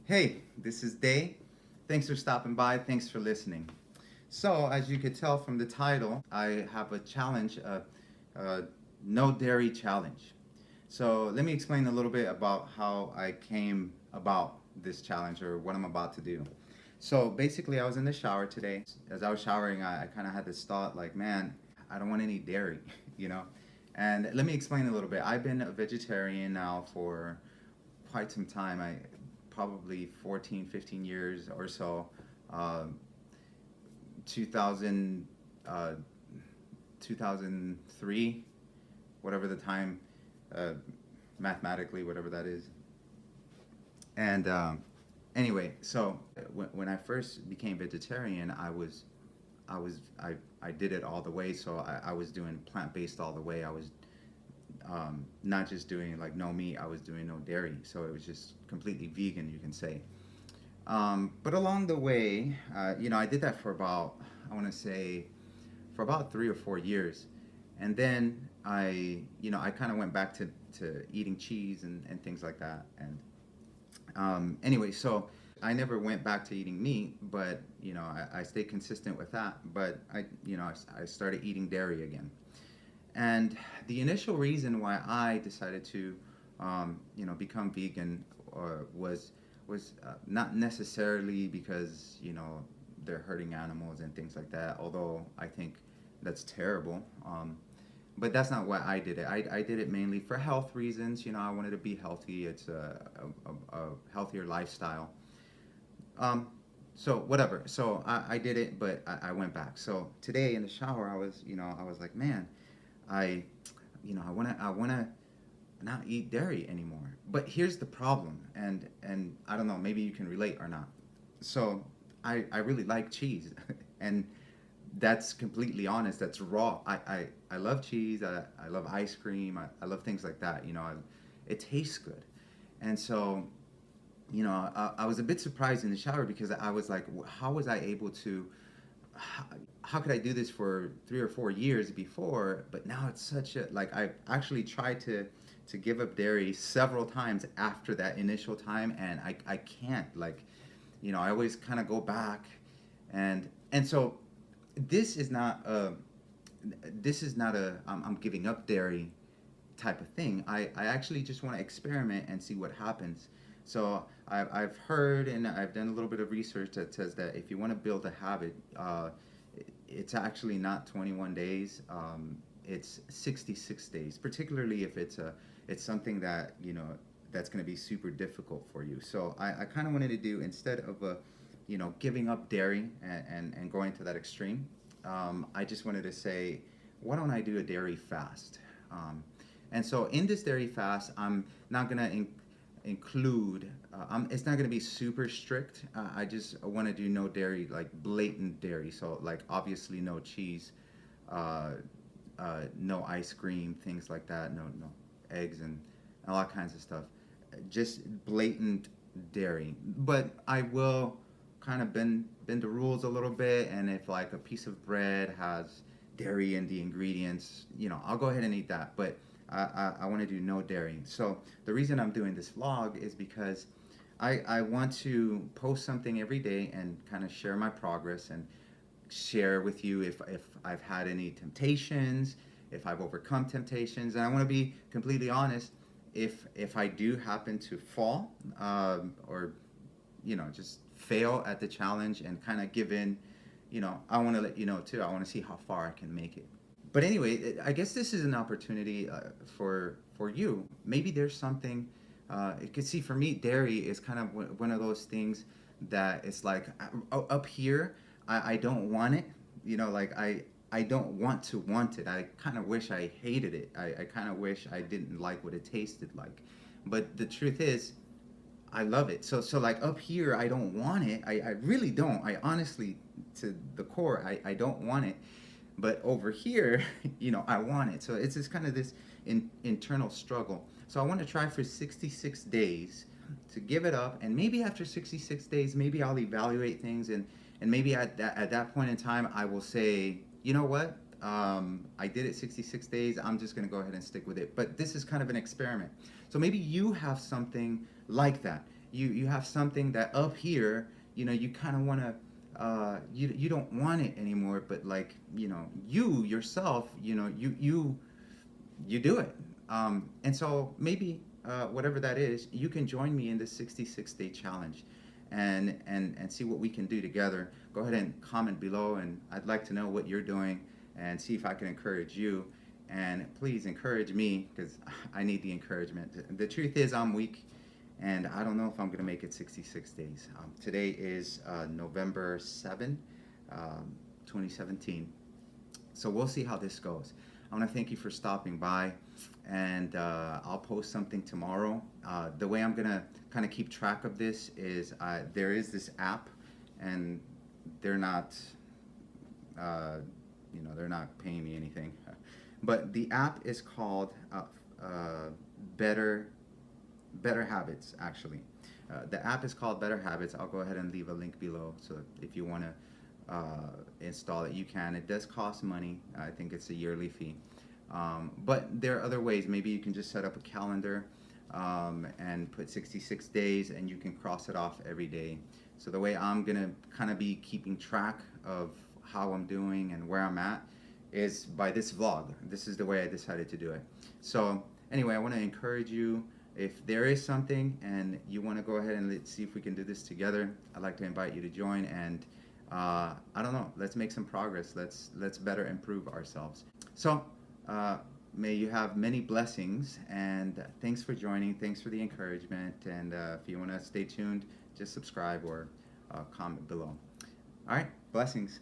Hey, this is Day. Thanks for stopping by. Thanks for listening. So, as you could tell from the title, I have a challenge, a no dairy challenge. So, let me explain a little bit about how I came about this challenge or what I'm about to do. So, basically, I was in the shower today. As I was showering, I kind of had this thought like, man, I don't want any dairy, you know? And let me explain a little bit. I've been a vegetarian now for quite some time. I probably 14, 15 years or so. Uh, 2000, uh, 2003, whatever the time, uh, mathematically, whatever that is. And anyway, so when I first became vegetarian, I did it all the way. So I was doing plant based all the way. I was not just doing like no meat. I was doing no dairy. So it was just completely vegan, you can say. But along the way, I did that for about, I want to say, for about 3 or 4 years. And then I kind of went back to eating cheese and things like that. And anyway, so I never went back to eating meat, but, I stayed consistent with that. But I started eating dairy again. And the initial reason why I decided to, become vegan was not necessarily because they're hurting animals and things like that. Although I think that's terrible. But that's not why I did it. I did it mainly for health reasons. I wanted to be healthy. It's a healthier lifestyle. Um, so whatever. So I did it, but I went back. So today in the shower, I was like, man, I, I wanna not eat dairy anymore. But here's the problem, and I don't know, maybe you can relate or not. So I really like cheese, and that's completely honest. That's raw. I love cheese. I love ice cream. I love things like that. It tastes good, and so I was a bit surprised in the shower because I was like, how was I able to? How could I do this for 3 or 4 years before? But now it's such a like I've actually tried to give up dairy several times after that initial time, and I can't I always kind of go back, and so this is not a I'm giving up dairy type of thing. I actually just want to experiment and see what happens. So I've heard and I've done a little bit of research that says that if you want to build a habit, it's actually not 21 days. It's 66 days, particularly if it's something that that's going to be super difficult for you. So I kind of wanted to do instead of giving up dairy and going to that extreme. I just wanted to say, why don't I do a dairy fast? And so in this dairy fast, I'm not gonna include. It's not gonna be super strict. I just want to do no dairy, like blatant dairy. So like obviously no cheese, uh, no ice cream, things like that. No eggs and all that kinds of stuff. Just blatant dairy. But I will kind of bend the rules a little bit. And if like a piece of bread has dairy in the ingredients, I'll go ahead and eat that. But I want to do no dairy. So the reason I'm doing this vlog is because I want to post something every day and kind of share my progress and share with you if I've had any temptations, if I've overcome temptations, and I want to be completely honest. If I do happen to fall, or just fail at the challenge and kind of give in, I want to let you know too. I want to see how far I can make it. But anyway, I guess this is an opportunity for you. Maybe there's something you could see. For me, dairy is kind of one of those things that it's like up here. I don't want it. Like I don't want it. I kind of wish I hated it. I kind of wish I didn't like what it tasted like. But the truth is, I love it. So like up here, I don't want it. I really don't. I honestly, to the core, I don't want it. But over here, I want it. So it's just kind of this internal struggle. So I want to try for 66 days to give it up. And maybe after 66 days, maybe I'll evaluate things. And maybe at that point in time, I will say, you know what? I did it 66 days. I'm just going to go ahead and stick with it. But this is kind of an experiment. So maybe you have something like that. you have something that up here, you kind of want to, you don't want it anymore, but like, you yourself, you do it. And so maybe, whatever that is, you can join me in this 66-day challenge, and see what we can do together. Go ahead and comment below, and I'd like to know what you're doing and see if I can encourage you. And please encourage me, because I need the encouragement. The truth is, I'm weak, and I don't know if I'm going to make it 66 days. Today is November 7, 2017. So we'll see how this goes. I want to thank you for stopping by, and I'll post something tomorrow. The way I'm going to kind of keep track of this is, there is this app, and they're not, they're not paying me anything. But the app is called Better Habits, actually. The app is called Better Habits. I'll go ahead and leave a link below, so if you want to install it, you can. It does cost money. I think it's a yearly fee. But there are other ways. Maybe you can just set up a calendar, and put 66 days, and you can cross it off every day. So the way I'm going to kind of be keeping track of how I'm doing and where I'm at is by this vlog. This is the way I decided to do it. So anyway, I want to encourage you. If there is something and you want to go ahead and let's see if we can do this together, I'd like to invite you to join. And I don't know, let's make some progress. Let's better improve ourselves. So may you have many blessings, and thanks for joining. Thanks for the encouragement. And if you want to stay tuned, just subscribe or comment below. All right, blessings.